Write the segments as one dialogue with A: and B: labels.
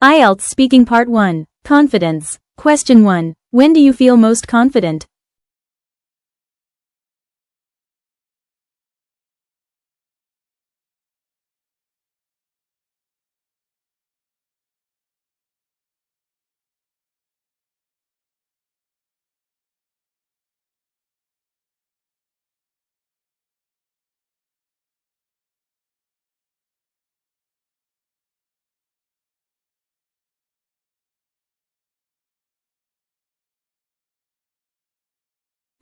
A: IELTS Speaking Part 1, Confidence. Question 1. When do you feel most confident?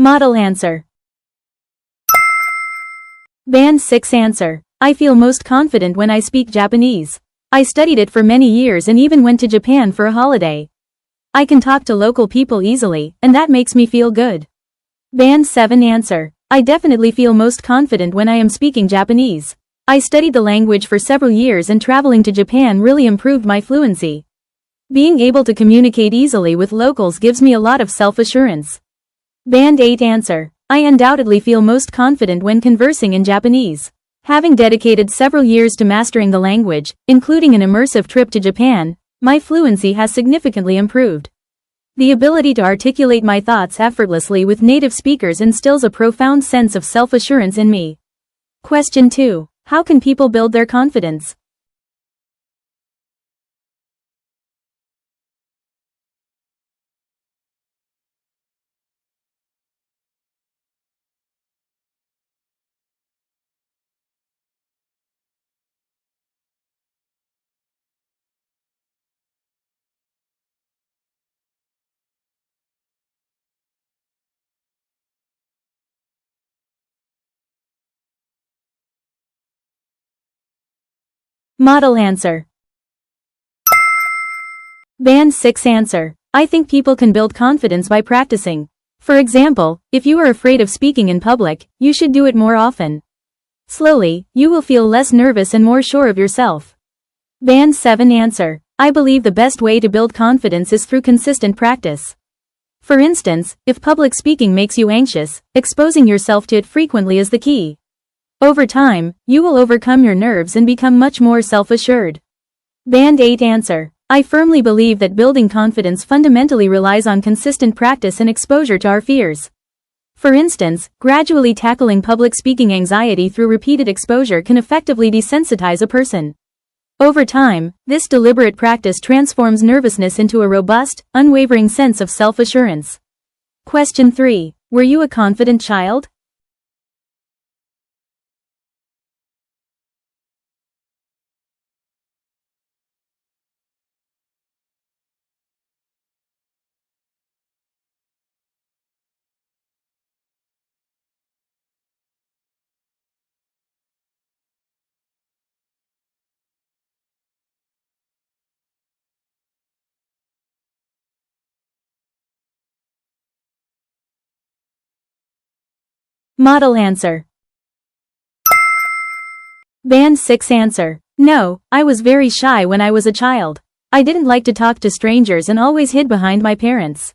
A: Model answer. Band 6 answer. I feel most confident when I speak Japanese. I studied it for many years and even went to Japan for a holiday. I can talk to local people easily, and that makes me feel good. Band 7 answer. I definitely feel most confident when I am speaking Japanese. I studied the language for several years and traveling to Japan really improved my fluency. Being able to communicate easily with locals gives me a lot of self-assurance. Band 8 answer. I undoubtedly feel most confident when conversing in Japanese. Having dedicated several years to mastering the language, including an immersive trip to Japan, my fluency has significantly improved. The ability to articulate my thoughts effortlessly with native speakers instills a profound sense of self-assurance in me. Question 2. How can people build their confidence? Model answer. Band 6 answer. I think people can build confidence by practicing. For example, if you are afraid of speaking in public, you should do it more often. Slowly, you will feel less nervous and more sure of yourself. Band 7 answer. I believe the best way to build confidence is through consistent practice. For instance, if public speaking makes you anxious, exposing yourself to it frequently is the key. Over time, you will overcome your nerves and become much more self-assured. Band 8 answer. I firmly believe that building confidence fundamentally relies on consistent practice and exposure to our fears. For instance, gradually tackling public speaking anxiety through repeated exposure can effectively desensitize a person. Over time, this deliberate practice transforms nervousness into a robust, unwavering sense of self-assurance. Question 3. Were you a confident child? Model answer. Band 6 answer. No, I was very shy when I was a child. I didn't like to talk to strangers and always hid behind my parents.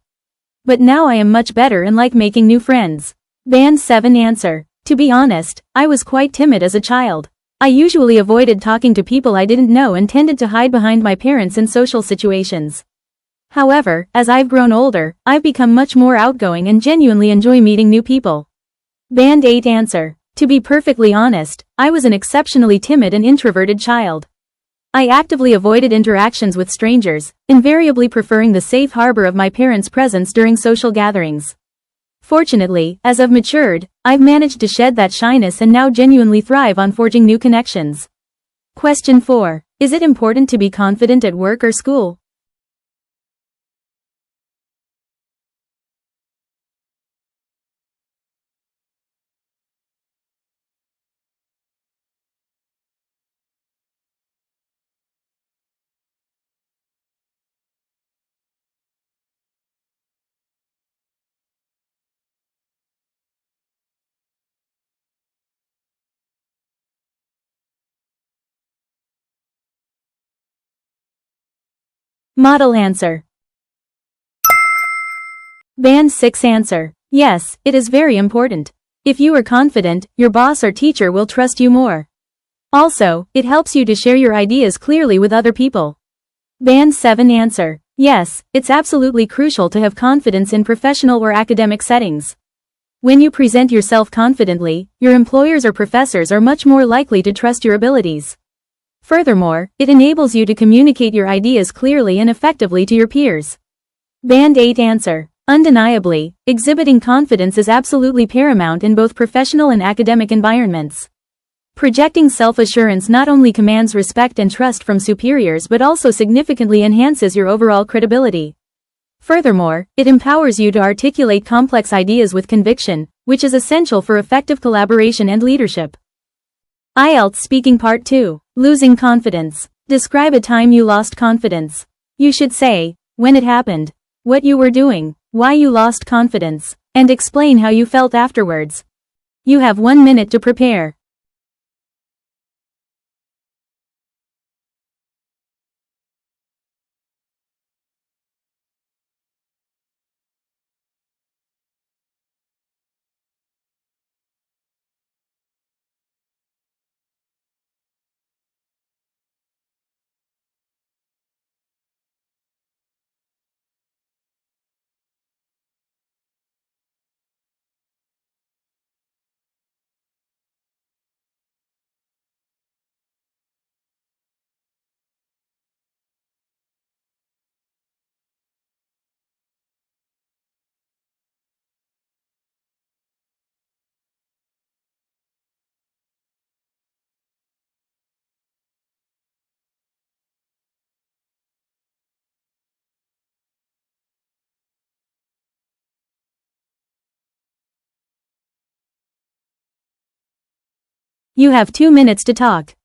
A: But now I am much better and like making new friends. Band 7 answer. To be honest, I was quite timid as a child. I usually avoided talking to people I didn't know and tended to hide behind my parents in social situations. However, as I've grown older, I've become much more outgoing and genuinely enjoy meeting new people. Band 8 answer. To be perfectly honest, I was an exceptionally timid and introverted child. I actively avoided interactions with strangers, invariably preferring the safe harbor of my parents' presence during social gatherings. Fortunately, as I've matured, I've managed to shed that shyness and now genuinely thrive on forging new connections. Question 4. Is it important to be confident at work or school? Model answer. Band 6 answer. Yes, it is very important. If you are confident, your boss or teacher will trust you more. Also, it helps you to share your ideas clearly with other people. Band 7 answer. Yes, it's absolutely crucial to have confidence in professional or academic settings. When you present yourself confidently, your employers or professors are much more likely to trust your abilities. Furthermore, it enables you to communicate your ideas clearly and effectively to your peers. Band 8 answer. Undeniably, exhibiting confidence is absolutely paramount in both professional and academic environments. Projecting self-assurance not only commands respect and trust from superiors but also significantly enhances your overall credibility. Furthermore, it empowers you to articulate complex ideas with conviction, which is essential for effective collaboration and leadership. IELTS Speaking Part 2. Losing confidence. Describe a time you lost confidence. You should say, when it happened, what you were doing, why you lost confidence, and explain how you felt afterwards. You have 1 minute to prepare. You have 2 minutes to talk.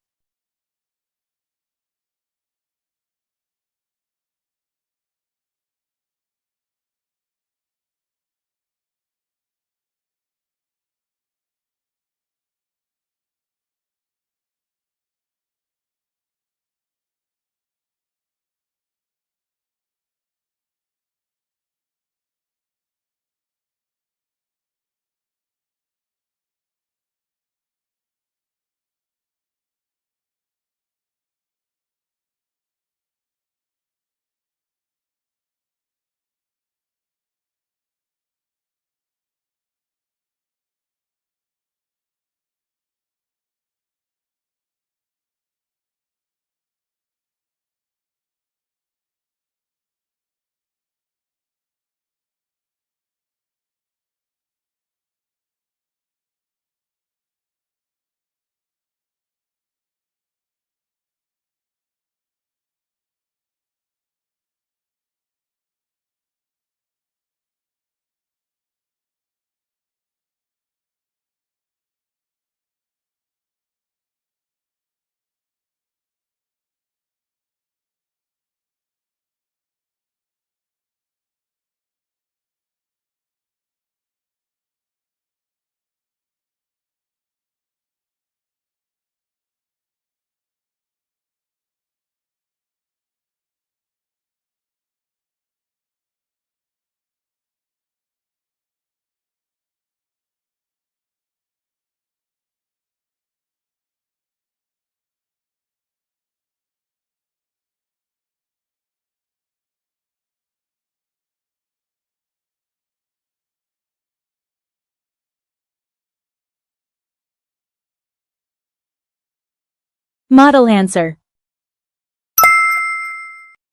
A: Model answer.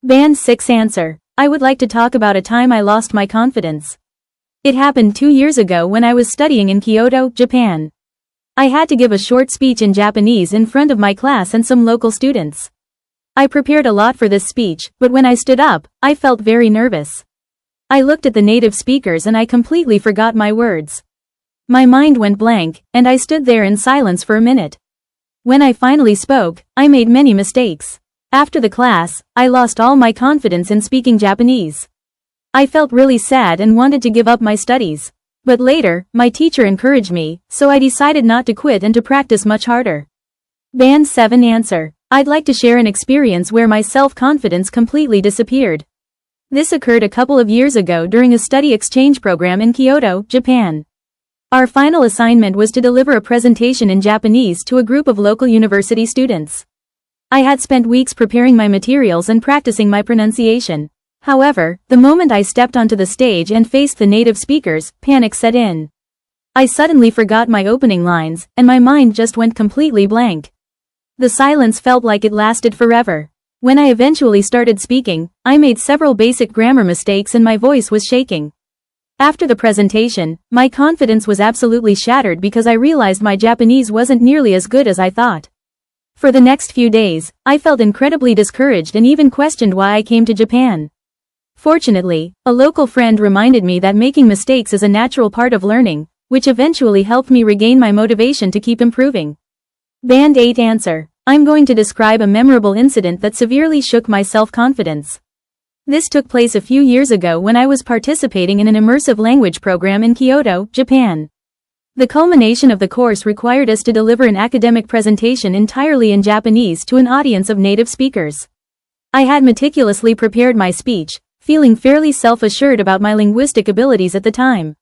A: Band 6 answer. I would like to talk about a time I lost my confidence. It happened 2 years ago when I was studying in Kyoto, Japan. I had to give a short speech in Japanese in front of my class and some local students. I prepared a lot for this speech, but when I stood up, I felt very nervous. I looked at the native speakers and I completely forgot my words. My mind went blank, and I stood there in silence for a minute. When I finally spoke, I made many mistakes. After the class, I lost all my confidence in speaking Japanese. I felt really sad and wanted to give up my studies. But later, my teacher encouraged me, so I decided not to quit and to practice much harder. Band 7 answer. I'd like to share an experience where my self-confidence completely disappeared. This occurred a couple of years ago during a study exchange program in Kyoto, Japan. Our final assignment was to deliver a presentation in Japanese to a group of local university students. I had spent weeks preparing my materials and practicing my pronunciation. However, the moment I stepped onto the stage and faced the native speakers, panic set in. I suddenly forgot my opening lines, and my mind just went completely blank. The silence felt like it lasted forever. When I eventually started speaking, I made several basic grammar mistakes and my voice was shaking. After the presentation, my confidence was absolutely shattered because I realized my Japanese wasn't nearly as good as I thought. For the next few days, I felt incredibly discouraged and even questioned why I came to Japan. Fortunately, a local friend reminded me that making mistakes is a natural part of learning, which eventually helped me regain my motivation to keep improving. Band 8 answer. I'm going to describe a memorable incident that severely shook my self-confidence. This took place a few years ago when I was participating in an immersive language program in Kyoto, Japan. The culmination of the course required us to deliver an academic presentation entirely in Japanese to an audience of native speakers. I had meticulously prepared my speech, feeling fairly self-assured about my linguistic abilities at the time.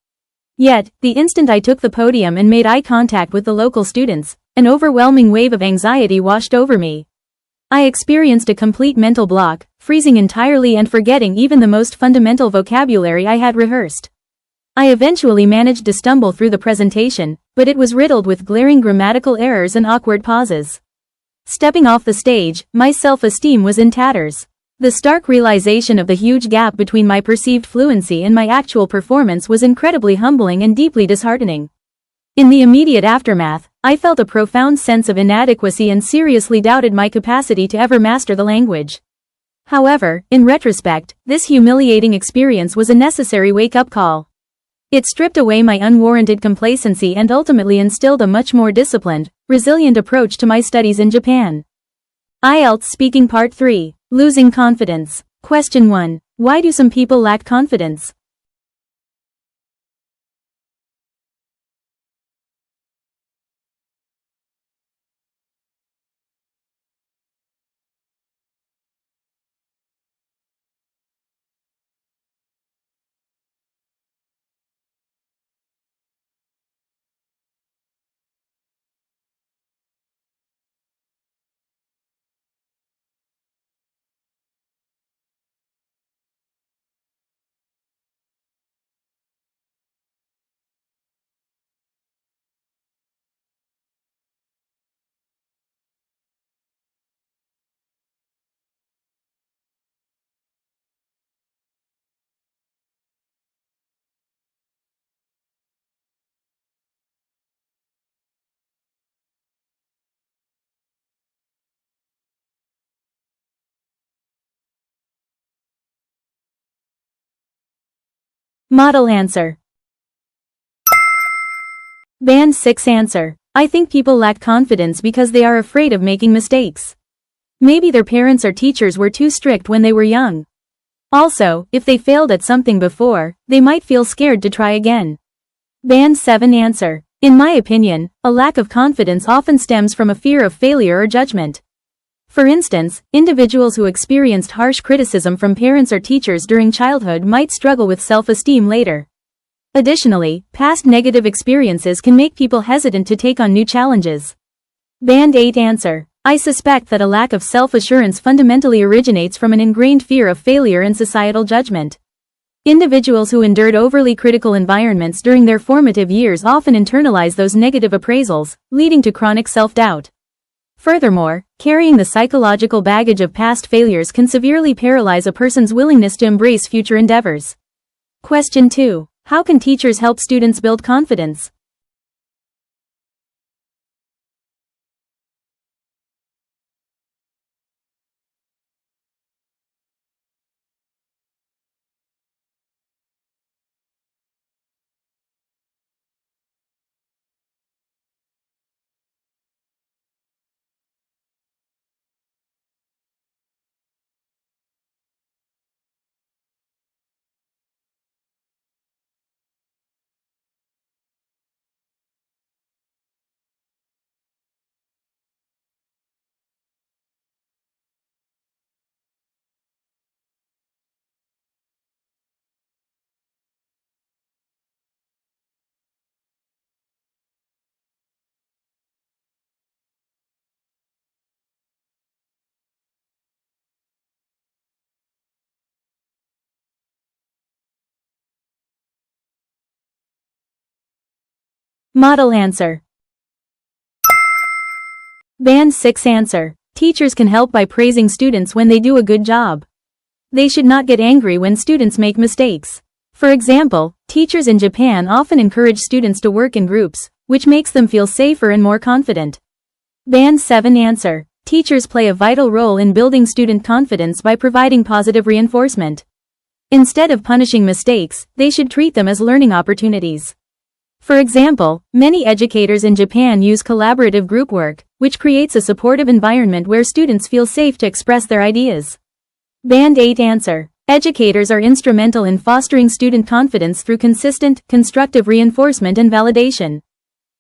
A: Yet, the instant I took the podium and made eye contact with the local students, an overwhelming wave of anxiety washed over me. I experienced a complete mental block, freezing entirely and forgetting even the most fundamental vocabulary I had rehearsed. I eventually managed to stumble through the presentation, but it was riddled with glaring grammatical errors and awkward pauses. Stepping off the stage, my self-esteem was in tatters. The stark realization of the huge gap between my perceived fluency and my actual performance was incredibly humbling and deeply disheartening. In the immediate aftermath, I felt a profound sense of inadequacy and seriously doubted my capacity to ever master the language. However, in retrospect, this humiliating experience was a necessary wake-up call. It stripped away my unwarranted complacency and ultimately instilled a much more disciplined, resilient approach to my studies in Japan. IELTS Speaking Part 3. Losing Confidence. Question 1. Why do some people lack confidence? Model answer. Band 6 answer. I think people lack confidence because they are afraid of making mistakes. Maybe their parents or teachers were too strict when they were young. Also, if they failed at something before, they might feel scared to try again. Band 7 answer. In my opinion, a lack of confidence often stems from a fear of failure or judgment. For instance, individuals who experienced harsh criticism from parents or teachers during childhood might struggle with self-esteem later. Additionally, past negative experiences can make people hesitant to take on new challenges. Band 8 answer. I suspect that a lack of self-assurance fundamentally originates from an ingrained fear of failure and societal judgment. Individuals who endured overly critical environments during their formative years often internalize those negative appraisals, leading to chronic self-doubt. Furthermore, carrying the psychological baggage of past failures can severely paralyze a person's willingness to embrace future endeavors. Question 2. How can teachers help students build confidence? Model answer. Band 6 answer. Teachers can help by praising students when they do a good job. They should not get angry when students make mistakes. For example, teachers in Japan often encourage students to work in groups, which makes them feel safer and more confident. Band 7 answer. Teachers play a vital role in building student confidence by providing positive reinforcement. Instead of punishing mistakes, they should treat them as learning opportunities. For example, many educators in Japan use collaborative group work, which creates a supportive environment where students feel safe to express their ideas. Band 8 answer. Educators are instrumental in fostering student confidence through consistent, constructive reinforcement and validation.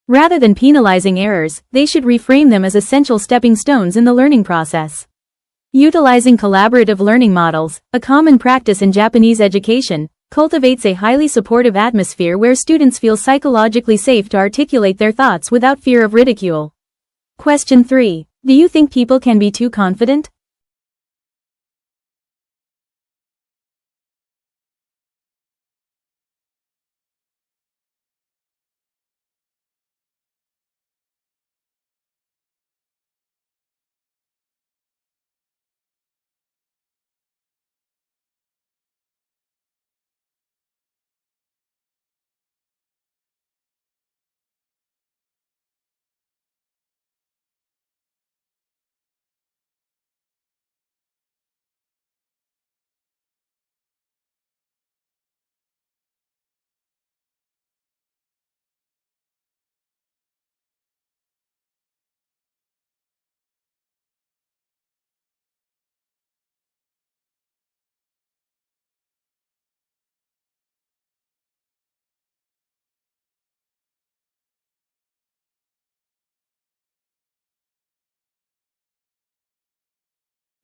A: Rather than penalizing errors, they should reframe them as essential stepping stones in the learning process. Utilizing collaborative learning models, a common practice in Japanese education, cultivates a highly supportive atmosphere where students feel psychologically safe to articulate their thoughts without fear of ridicule. Question 3. Do you think people can be too confident?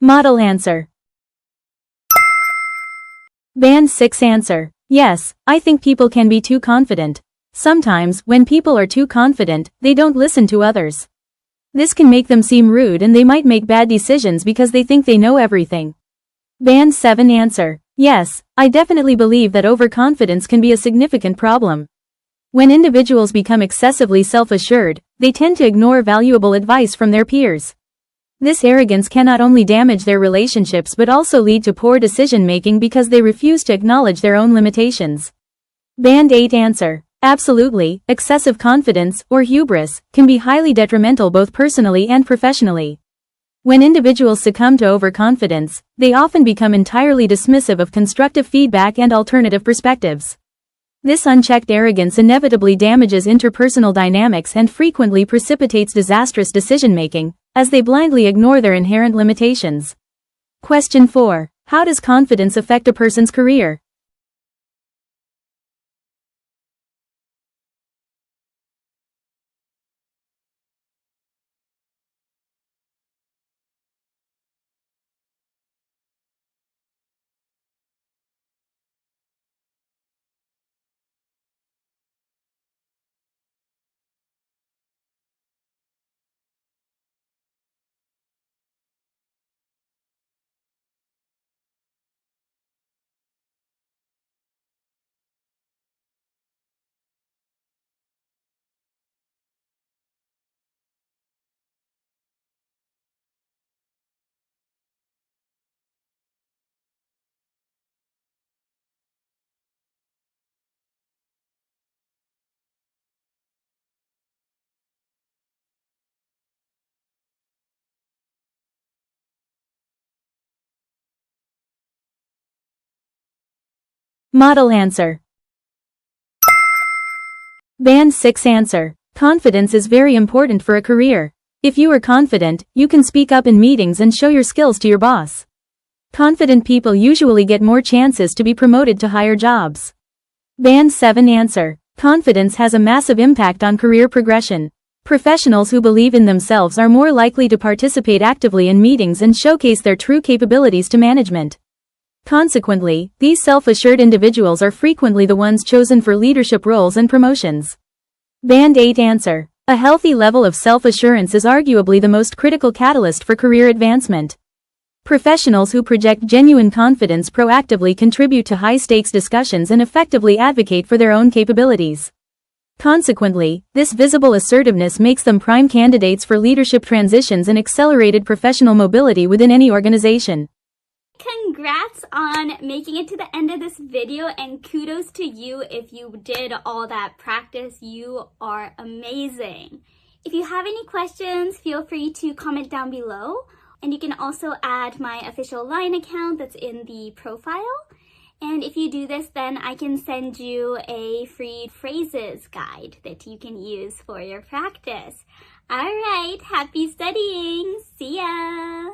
A: Model answer. Band 6 answer. Yes, I think people can be too confident. Sometimes, when people are too confident, they don't listen to others. This can make them seem rude and they might make bad decisions because they think they know everything. Band 7 answer. Yes, I definitely believe that overconfidence can be a significant problem. When individuals become excessively self-assured, they tend to ignore valuable advice from their peers. This arrogance can not only damage their relationships but also lead to poor decision-making because they refuse to acknowledge their own limitations. Band 8 answer. Absolutely, excessive confidence, or hubris, can be highly detrimental both personally and professionally. When individuals succumb to overconfidence, they often become entirely dismissive of constructive feedback and alternative perspectives. This unchecked arrogance inevitably damages interpersonal dynamics and frequently precipitates disastrous decision-making, as they blindly ignore their inherent limitations. Question 4. How does confidence affect a person's career? Model answer. Band 6 answer. Confidence is very important for a career. If you are confident, you can speak up in meetings and show your skills to your boss. Confident people usually get more chances to be promoted to higher jobs. Band 7 answer. Confidence has a massive impact on career progression. Professionals who believe in themselves are more likely to participate actively in meetings and showcase their true capabilities to management. Consequently, these self-assured individuals are frequently the ones chosen for leadership roles and promotions. Band 8 answer. A healthy level of self-assurance is arguably the most critical catalyst for career advancement. Professionals who project genuine confidence proactively contribute to high-stakes discussions and effectively advocate for their own capabilities. Consequently, this visible assertiveness makes them prime candidates for leadership transitions and accelerated professional mobility within any organization.
B: Congrats on making it to the end of this video, and kudos to you if you did all that practice. You are amazing. If you have any questions, feel free to comment down below. And you can also add my official LINE account that's in the profile. And if you do this, then I can send you a free phrases guide that you can use for your practice. All right, happy studying. See ya.